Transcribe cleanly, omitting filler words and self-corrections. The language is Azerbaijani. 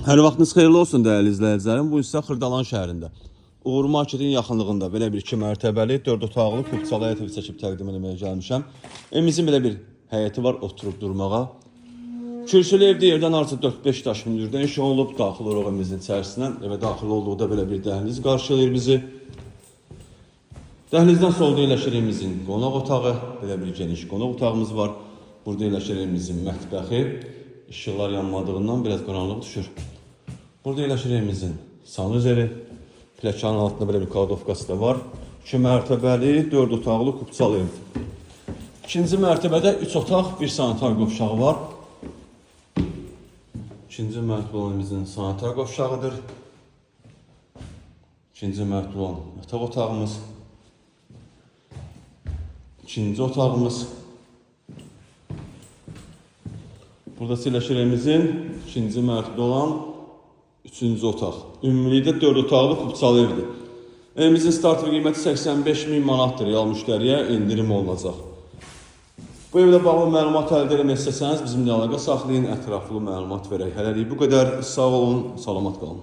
Hər vaxtınız xeyirli olsun dəyərli izləyicilərim. Bu isə Xırdalan şəhərində. Uğur Marketin yaxınlığında belə bir 2 mərtəbəli 4 otaqlı kupçalı həyət evi çəkib təqdim etməyə gəlmişəm. Evimizin belə bir həyəti var, oturub durmağa. Kürsülü evdə yerdən artıq 4-5 daş hündürdən iş olub. Daxil oluq evimizin içərisindən. Evə daxil olduğunda belə bir dəhliz qarşılayır bizi. Dəhlizdən solda yerləşir evimizin qonaq otağı. Belə bir geniş qonaq otağımız var. Burada yerləşir evimizin mətbəxi. İşıqlar yanmadığından biraz qaranlıq düşür. Burada yerləşir evimizin sanuzeli. Pləkanın altında belə bir kladovkası da var. 2 mərtəbəli, 4 otaqlı kupçalı ev. İkinci mərtəbədə 3 otaq, 1 sanitar qovşağı var. İkinci mərtəbə olan evimizin sanitar qovşağıdır. İkinci mərtəbə olan yataq otağımız. İkinci otağımız. Burada yerləşir evimizin ikinci mərtəbədə olan 3-cü otaq. Ümumilikdə 4 otaqlı kupçalı evdir. Evimizin starter qiyməti 85.000 manatdır. Real müştəriyə endirim olunacaq. Bu evlə bağlı məlumat əldə etmək istəsəniz bizimlə əlaqə saxlayın, ətraflı məlumat verək. Hələlik bu qədər. Sağ olun, salamat qalın.